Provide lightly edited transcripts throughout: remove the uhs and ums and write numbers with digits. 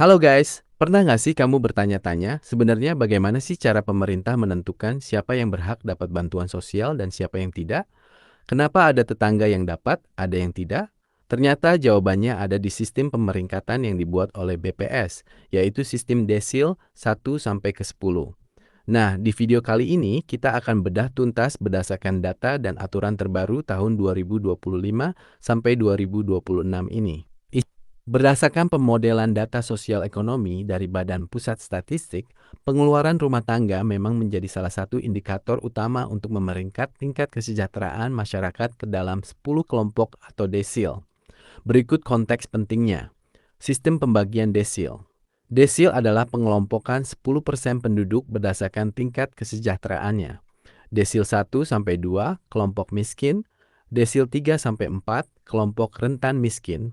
Halo guys, pernah nggak sih kamu bertanya-tanya sebenarnya bagaimana sih cara pemerintah menentukan siapa yang berhak dapat bantuan sosial dan siapa yang tidak? Kenapa ada tetangga yang dapat, ada yang tidak? Ternyata jawabannya ada di sistem pemeringkatan yang dibuat oleh BPS, yaitu sistem desil 1 sampai ke 10. Nah, di video kali ini kita akan bedah tuntas berdasarkan data dan aturan terbaru tahun 2025 sampai 2026 ini. Berdasarkan pemodelan data sosial ekonomi dari Badan Pusat Statistik, pengeluaran rumah tangga memang menjadi salah satu indikator utama untuk memeringkat tingkat kesejahteraan masyarakat ke dalam 10 kelompok atau desil. Berikut konteks pentingnya. Sistem pembagian desil. Desil adalah pengelompokan 10% penduduk berdasarkan tingkat kesejahteraannya. Desil 1 sampai 2 kelompok miskin, desil 3 sampai 4 kelompok rentan miskin,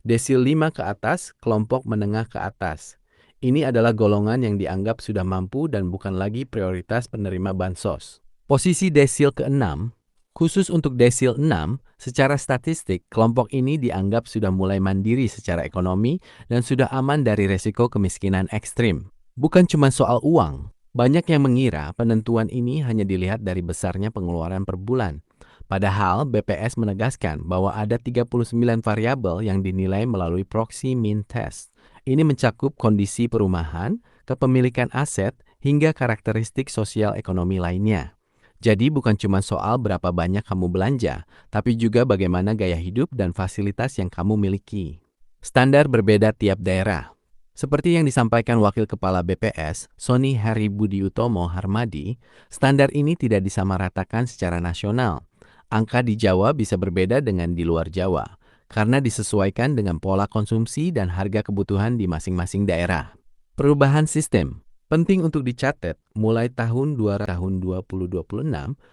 desil 5 ke atas kelompok menengah ke atas. Ini adalah golongan yang dianggap sudah mampu dan bukan lagi prioritas penerima bansos. Posisi desil ke-6, khusus untuk desil 6, secara statistik kelompok ini dianggap sudah mulai mandiri secara ekonomi dan sudah aman dari resiko kemiskinan ekstrim. Bukan cuma soal uang, banyak yang mengira penentuan ini hanya dilihat dari besarnya pengeluaran per bulan. Padahal BPS menegaskan bahwa ada 39 variabel yang dinilai melalui proxy mean test. Ini mencakup kondisi perumahan, kepemilikan aset, hingga karakteristik sosial ekonomi lainnya. Jadi bukan cuma soal berapa banyak kamu belanja, tapi juga bagaimana gaya hidup dan fasilitas yang kamu miliki. Standar berbeda tiap daerah. Seperti yang disampaikan Wakil Kepala BPS, Sony Hari Budi Utomo Harmadi, standar ini tidak disamaratakan secara nasional. Angka di Jawa bisa berbeda dengan di luar Jawa, karena disesuaikan dengan pola konsumsi dan harga kebutuhan di masing-masing daerah. Perubahan sistem. Penting untuk dicatat, mulai tahun 2026,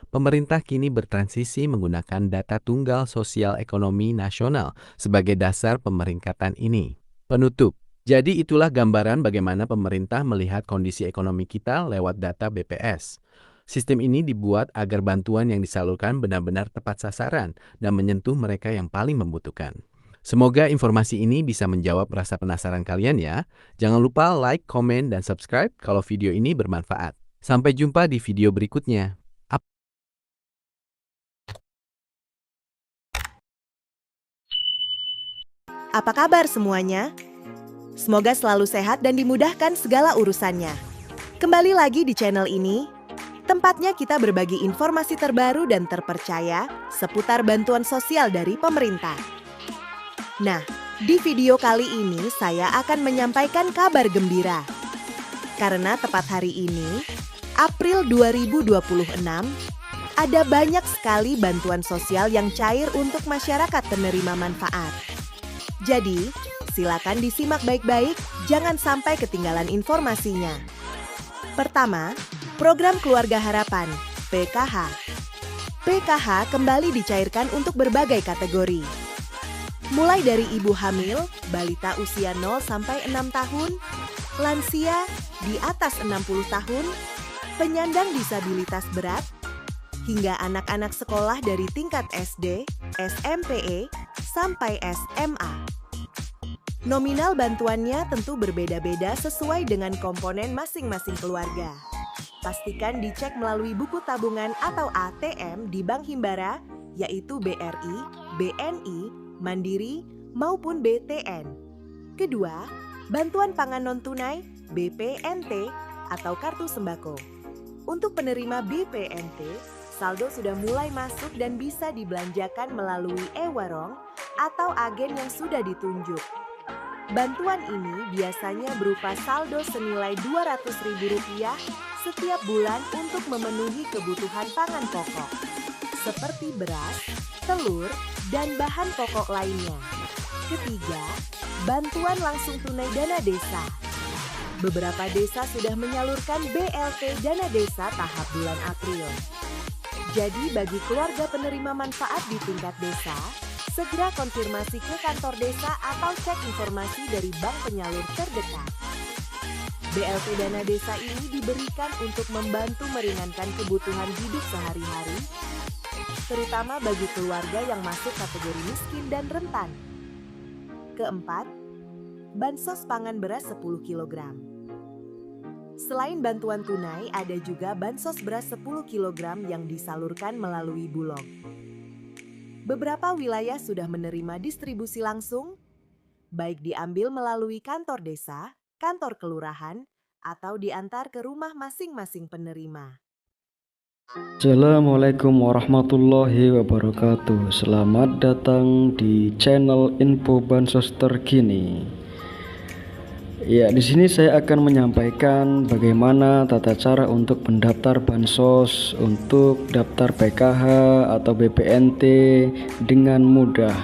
pemerintah kini bertransisi menggunakan data tunggal sosial ekonomi nasional sebagai dasar pemeringkatan ini. Penutup. Jadi itulah gambaran bagaimana pemerintah melihat kondisi ekonomi kita lewat data BPS. Sistem ini dibuat agar bantuan yang disalurkan benar-benar tepat sasaran dan menyentuh mereka yang paling membutuhkan. Semoga informasi ini bisa menjawab rasa penasaran kalian ya. Jangan lupa like, komen, dan subscribe kalau video ini bermanfaat. Sampai jumpa di video berikutnya. Apa kabar semuanya? Semoga selalu sehat dan dimudahkan segala urusannya. Kembali lagi di channel ini, tempatnya kita berbagi informasi terbaru dan terpercaya seputar bantuan sosial dari pemerintah. Nah, di video kali ini saya akan menyampaikan kabar gembira. Karena tepat hari ini, April 2026, ada banyak sekali bantuan sosial yang cair untuk masyarakat penerima manfaat. Jadi, silakan disimak baik-baik, jangan sampai ketinggalan informasinya. Pertama, Program Keluarga Harapan, PKH. PKH kembali dicairkan untuk berbagai kategori. Mulai dari ibu hamil, balita usia 0 sampai 6 tahun, lansia di atas 60 tahun, penyandang disabilitas berat, hingga anak-anak sekolah dari tingkat SD, SMP, sampai SMA. Nominal bantuannya tentu berbeda-beda sesuai dengan komponen masing-masing keluarga. Pastikan dicek melalui buku tabungan atau ATM di Bank Himbara, yaitu BRI, BNI, Mandiri, maupun BTN. Kedua, bantuan pangan non-tunai, BPNT, atau kartu sembako. Untuk penerima BPNT, saldo sudah mulai masuk dan bisa dibelanjakan melalui e-warung atau agen yang sudah ditunjuk. Bantuan ini biasanya berupa saldo senilai Rp200.000 setiap bulan untuk memenuhi kebutuhan pangan pokok, seperti beras, telur, dan bahan pokok lainnya. Ketiga, bantuan langsung tunai dana desa. Beberapa desa sudah menyalurkan BLT dana desa tahap bulan April. Jadi bagi keluarga penerima manfaat di tingkat desa, segera konfirmasi ke kantor desa atau cek informasi dari bank penyalur terdekat. BLT dana desa ini diberikan untuk membantu meringankan kebutuhan hidup sehari-hari, terutama bagi keluarga yang masuk kategori miskin dan rentan. Keempat, bansos pangan beras 10 kg. Selain bantuan tunai, ada juga bansos beras 10 kg yang disalurkan melalui Bulog. Beberapa wilayah sudah menerima distribusi langsung, baik diambil melalui kantor desa, kantor kelurahan, atau diantar ke rumah masing-masing penerima. Assalamualaikum warahmatullahi wabarakatuh. Selamat datang di channel info bansos terkini. Ya, di sini saya akan menyampaikan bagaimana tata cara untuk mendaftar bansos untuk daftar PKH atau BPNT dengan mudah.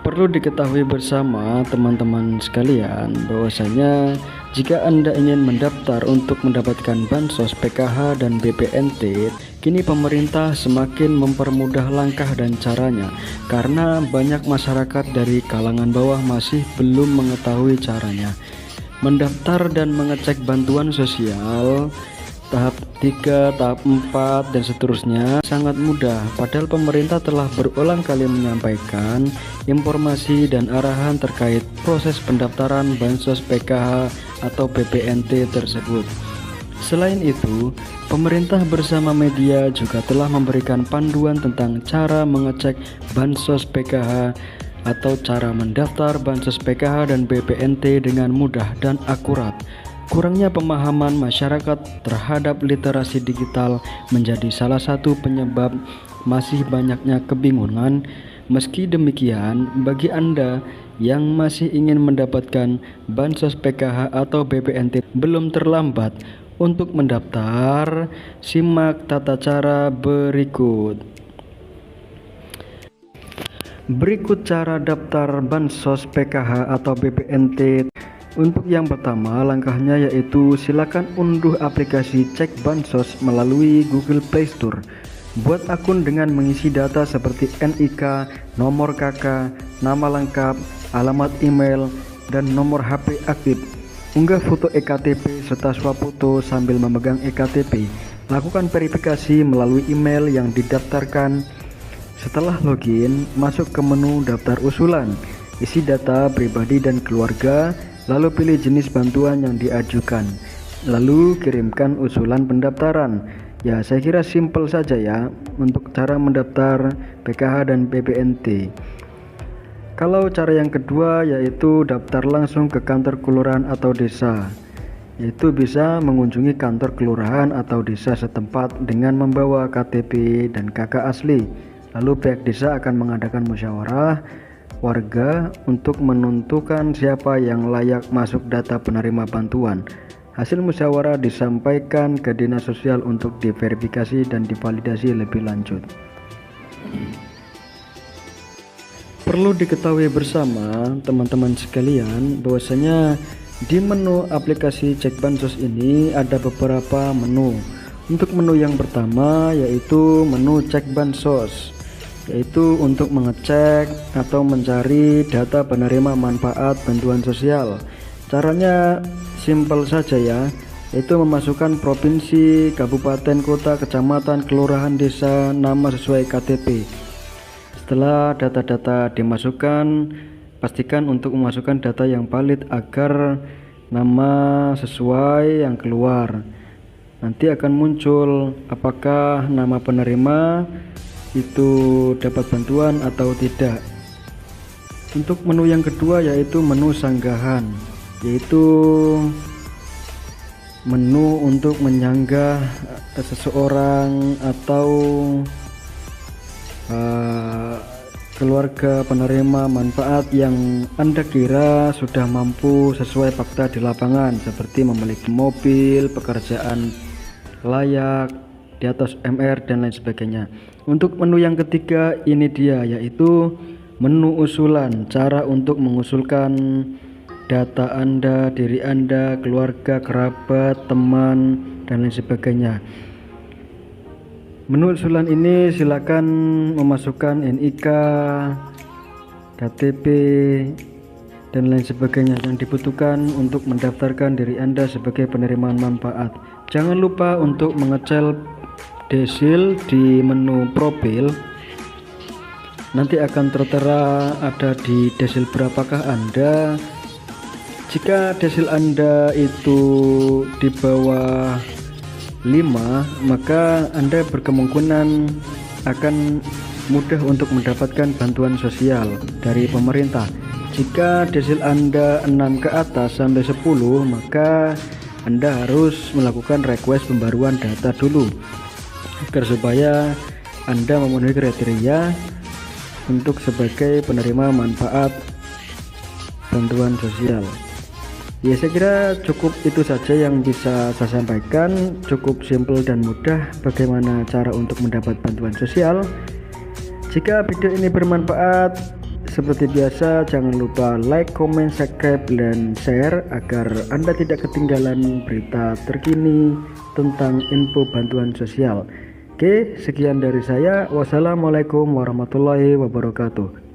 Perlu diketahui bersama teman-teman sekalian bahwasanya jika Anda ingin mendaftar untuk mendapatkan bansos PKH dan BPNT, kini pemerintah semakin mempermudah langkah dan caranya karena banyak masyarakat dari kalangan bawah masih belum mengetahui caranya. Mendaftar dan mengecek bantuan sosial tahap 3, tahap 4, dan seterusnya sangat mudah, padahal pemerintah telah berulang kali menyampaikan informasi dan arahan terkait proses pendaftaran bansos PKH atau BPNT tersebut. Selain itu, pemerintah bersama media juga telah memberikan panduan tentang cara mengecek bansos PKH atau cara mendaftar bansos PKH dan BPNT dengan mudah dan akurat. Kurangnya pemahaman masyarakat terhadap literasi digital menjadi salah satu penyebab masih banyaknya kebingungan. Meski demikian, bagi Anda yang masih ingin mendapatkan bansos PKH atau BPNT, belum terlambat untuk mendaftar. Simak tata cara berikut. Berikut cara daftar bansos PKH atau BPNT. Untuk yang pertama, langkahnya yaitu silakan unduh aplikasi Cek Bansos melalui Google Play Store. Buat akun dengan mengisi data seperti NIK, nomor KK, nama lengkap, alamat email, dan nomor HP aktif. Unggah foto EKTP serta swafoto sambil memegang EKTP. Lakukan verifikasi melalui email yang didaftarkan. Setelah login, masuk ke menu daftar usulan. Isi data pribadi dan keluarga, lalu pilih jenis bantuan yang diajukan, lalu kirimkan usulan pendaftaran. Ya, saya kira simpel saja ya untuk cara mendaftar PKH dan BPNT. Kalau cara yang kedua yaitu daftar langsung ke kantor kelurahan atau desa, yaitu bisa mengunjungi kantor kelurahan atau desa setempat dengan membawa KTP dan KK asli. Lalu pihak desa akan mengadakan musyawarah warga untuk menentukan siapa yang layak masuk data penerima bantuan. Hasil musyawarah disampaikan ke dinas sosial untuk diverifikasi dan divalidasi lebih lanjut. Perlu diketahui bersama teman-teman sekalian bahwasanya di menu aplikasi Cek Bansos ini ada beberapa menu. Untuk menu yang pertama yaitu menu Cek Bansos, yaitu untuk mengecek atau mencari data penerima manfaat bantuan sosial. Caranya simpel saja ya, yaitu memasukkan provinsi, kabupaten, kota, kecamatan, kelurahan, desa, nama sesuai KTP. Setelah data-data dimasukkan, pastikan untuk memasukkan data yang valid agar nama sesuai yang keluar. Nanti akan muncul apakah nama penerima itu dapat bantuan atau tidak. Untuk menu yang kedua yaitu menu sanggahan, yaitu menu untuk menyanggah seseorang atau keluarga penerima manfaat yang Anda kira sudah mampu sesuai fakta di lapangan, seperti memiliki mobil, pekerjaan layak di atas MR dan lain sebagainya. Untuk menu yang ketiga ini dia, yaitu menu usulan, cara untuk mengusulkan data Anda, diri Anda, keluarga, kerabat, teman, dan lain sebagainya. Menu usulan ini silakan memasukkan NIK, KTP, dan lain sebagainya yang dibutuhkan untuk mendaftarkan diri Anda sebagai penerima manfaat. Jangan lupa untuk mengecek desil di menu profil. Nanti akan tertera ada di desil berapakah Anda Jika desil Anda itu di bawah 5, maka Anda berkemungkinan akan mudah untuk mendapatkan bantuan sosial dari pemerintah. Jika desil Anda 6 ke atas sampai 10, maka Anda harus melakukan request pembaruan data dulu agar supaya Anda memenuhi kriteria untuk sebagai penerima manfaat bantuan sosial. Ya, saya kira cukup itu saja yang bisa saya sampaikan. Cukup simpel dan mudah bagaimana cara untuk mendapat bantuan sosial. Jika video ini bermanfaat, seperti biasa jangan lupa like, comment, subscribe, dan share agar Anda tidak ketinggalan berita terkini tentang info bantuan sosial. Oke, sekian dari saya. Wassalamualaikum warahmatullahi wabarakatuh.